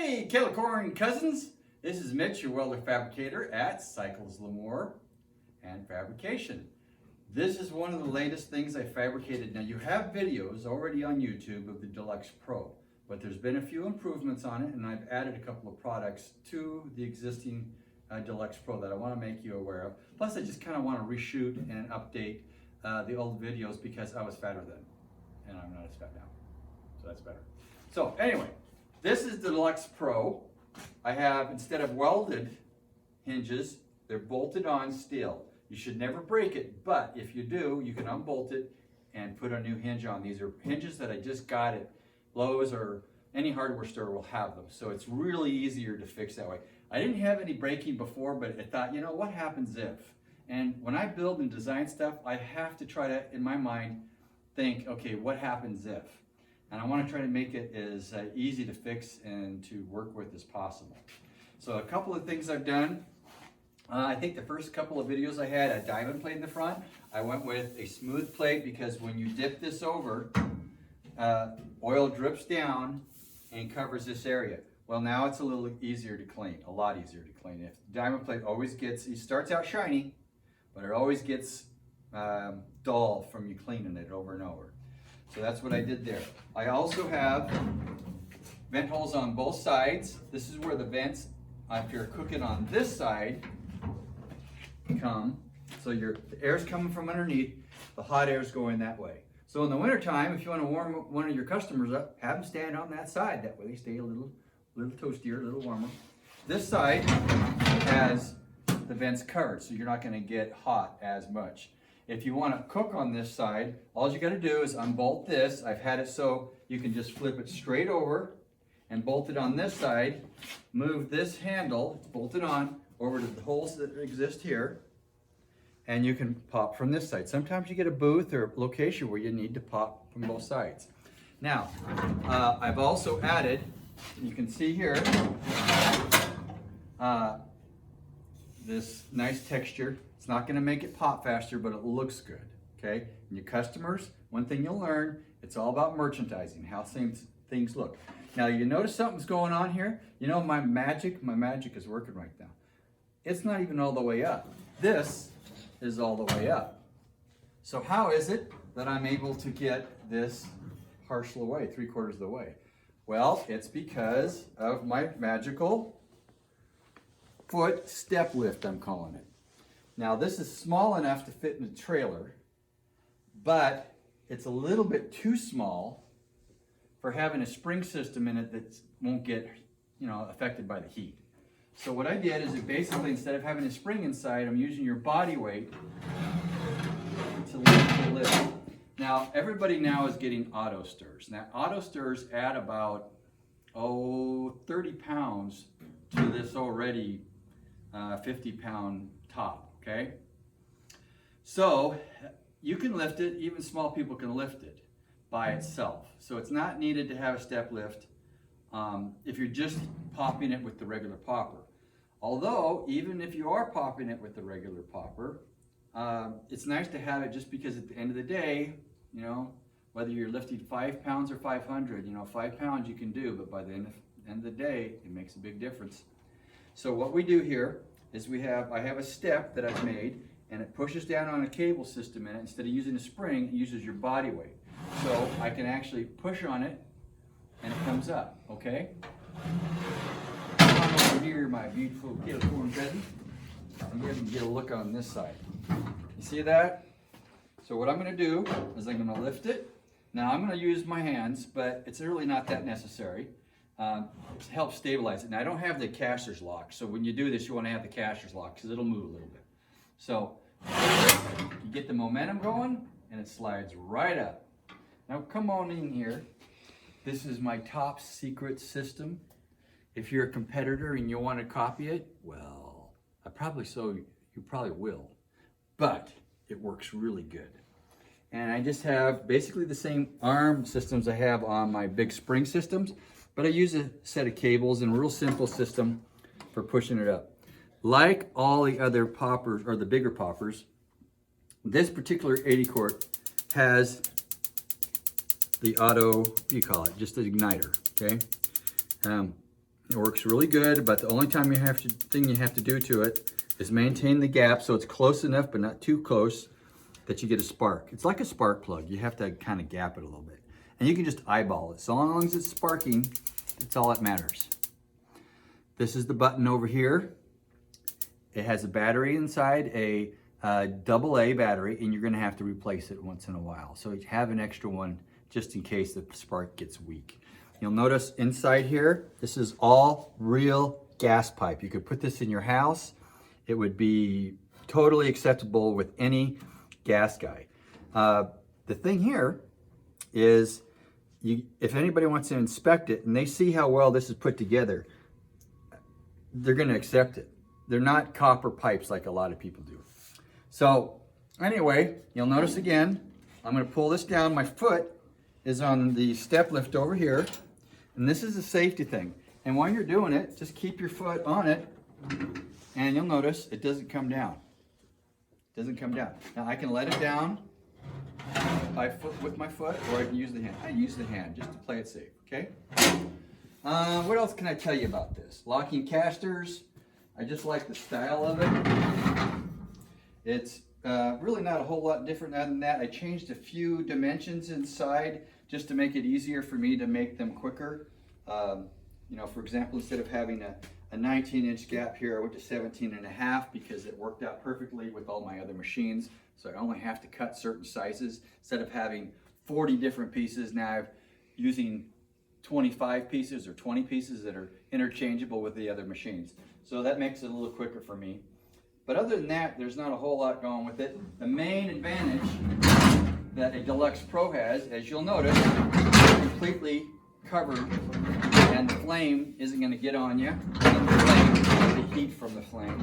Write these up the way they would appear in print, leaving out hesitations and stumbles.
Hey, Kettle cousins. This is Mitch, your welder fabricator at Cycles Lemoore and Fabrication. This is one of the latest things I fabricated. Now, you have videos already on YouTube of the Deluxe Pro, but there's been a few improvements on it, and I've added a couple of products to the existing Deluxe Pro that I want to make you aware of. Plus, I just kind of want to reshoot and update the old videos because I was fatter then, and I'm not as fat now, so that's better. So anyway, this is the Deluxe Pro. I have, instead of welded hinges, they're bolted on steel. You should never break it, but if you do, you can unbolt it and put a new hinge on. These are hinges that I just got at Lowe's or any hardware store will have them. So it's really easier to fix that way. I didn't have any breaking before, but I thought, you know, what happens if? And when I build and design stuff, I have to try to, in my mind, think, okay, what happens if? And I want to try to make it as easy to fix and to work with as possible. So a couple of things I've done. I think the first couple of videos I had a diamond plate in the front. I went with a smooth plate because when you dip this over, oil drips down and covers this area. Well, now it's a little easier to clean, a lot easier to clean. If diamond plate always gets, it starts out shiny, but it always gets dull from you cleaning it over and over. So that's what I did there. I also have vent holes on both sides. This is where the vents, if you're cooking on this side, come. So the air's coming from underneath, the hot air's going that way. So in the wintertime, if you want to warm one of your customers up, have them stand on that side. That way they stay a little toastier, a little warmer. This side has the vents covered, so you're not going to get hot as much. If you want to cook on this side, all you got to do is unbolt this. I've had it so you can just flip it straight over and bolt it on this side. Move this handle, it's bolted on, over to the holes that exist here, and you can pop from this side. Sometimes you get a booth or a location where you need to pop from both sides. Now, I've also added, you can see here, this nice texture. It's not going to make it pop faster, but it looks good, okay? And your customers, one thing you'll learn, it's all about merchandising, how things look. Now, you notice something's going on here? You know, my magic is working right now. It's not even all the way up. This is all the way up. So how is it that I'm able to get this partial away, 3/4 of the way? Well, it's because of my magical foot step lift, I'm calling it. Now, this is small enough to fit in the trailer, but it's a little bit too small for having a spring system in it that won't get, affected by the heat. So what I did is basically, instead of having a spring inside, I'm using your body weight to lift the lid. Now, everybody now is getting auto stirs. Now, auto stirs add about, 30 pounds to this already 50-pound top. Okay, so you can lift it, even small people can lift it by itself. So it's not needed to have a step lift if you're just popping it with the regular popper. Although, even if you are popping it with the regular popper, it's nice to have it just because at the end of the day, whether you're lifting 5 pounds or 500, 5 pounds you can do, but by the end of the day, it makes a big difference. So what we do here is I have a step that I've made, and it pushes down on a cable system in it. Instead of using a spring, it uses your body weight. So I can actually push on it, and it comes up, okay? Come on over here, my beautiful Kettle cousin, and you can get a look on this side. You see that? So what I'm gonna do is I'm gonna lift it. Now I'm gonna use my hands, but it's really not that necessary. It helps stabilize it. Now I don't have the caster's lock, so when you do this, you want to have the caster's lock because it'll move a little bit. So you get the momentum going, and it slides right up. Now come on in here. This is my top secret system. If you're a competitor and you want to copy it, well, you probably will, but it works really good. And I just have basically the same arm systems I have on my big spring systems. But I use a set of cables and a real simple system for pushing it up. Like all the other poppers, or the bigger poppers, this particular 80 quart has the auto, what do you call it? Just an igniter, okay? It works really good, but the only thing you have to do to it is maintain the gap so it's close enough but not too close that you get a spark. It's like a spark plug. You have to kind of gap it a little bit. And you can just eyeball it. So long as it's sparking, that's all that matters. This is the button over here. It has a battery inside, a AA battery, and you're gonna have to replace it once in a while. So you have an extra one just in case the spark gets weak. You'll notice inside here, this is all real gas pipe. You could put this in your house. It would be totally acceptable with any gas guy. The thing here is, if anybody wants to inspect it and they see how well this is put together, they're gonna accept it. They're not copper pipes like a lot of people do. So anyway, you'll notice again, I'm gonna pull this down. My foot is on the step lift over here, and this is a safety thing. And while you're doing it, just keep your foot on it, and you'll notice it doesn't come down. It doesn't come down. Now I can let it down with my foot, or I can use the hand. I use the hand just to play it safe, okay? What else can I tell you about this? Locking casters. I just like the style of it. It's really not a whole lot different than that. I changed a few dimensions inside just to make it easier for me to make them quicker. You know, for example, instead of having a 19-inch gap here, I went to 17.5 because it worked out perfectly with all my other machines. So I only have to cut certain sizes. Instead of having 40 different pieces, now I'm using 25 pieces or 20 pieces that are interchangeable with the other machines. So that makes it a little quicker for me. But other than that, there's not a whole lot going with it. The main advantage that a Deluxe Pro has, as you'll notice, it's completely covered, and the flame isn't going to get on you. And the heat from the flame.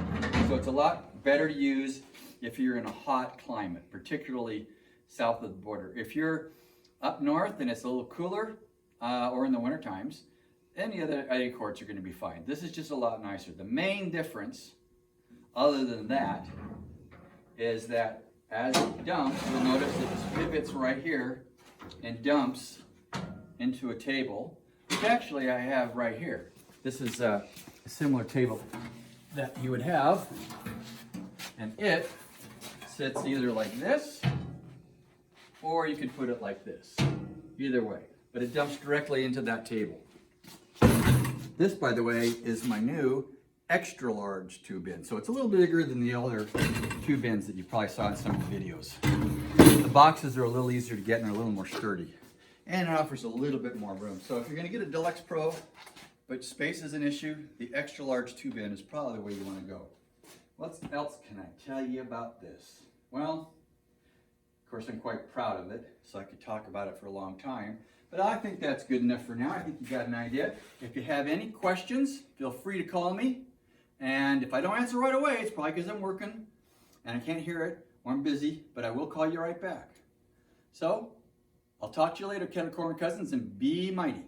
So it's a lot better to use if you're in a hot climate, particularly south of the border. If you're up north and it's a little cooler, or in the winter times, any other ice quartz are going to be fine. This is just a lot nicer. The main difference, other than that, is that as it dumps, you'll notice it pivots right here and dumps into a table, which actually I have right here. This is a similar table that you would have, and it sits either like this, or you could put it like this. Either way, but it dumps directly into that table. This, by the way, is my new extra large 2-bin. So it's a little bigger than the other 2-bins that you probably saw in some of the videos. The boxes are a little easier to get and are a little more sturdy. And it offers a little bit more room. So if you're gonna get a Deluxe Pro, but space is an issue, the extra large 2-bin is probably the way you wanna go. What else can I tell you about this? Well, of course, I'm quite proud of it, so I could talk about it for a long time. But I think that's good enough for now. I think you got an idea. If you have any questions, feel free to call me. And if I don't answer right away, it's probably because I'm working and I can't hear it, or I'm busy, but I will call you right back. So, I'll talk to you later, Kettle Cousins, and be mighty.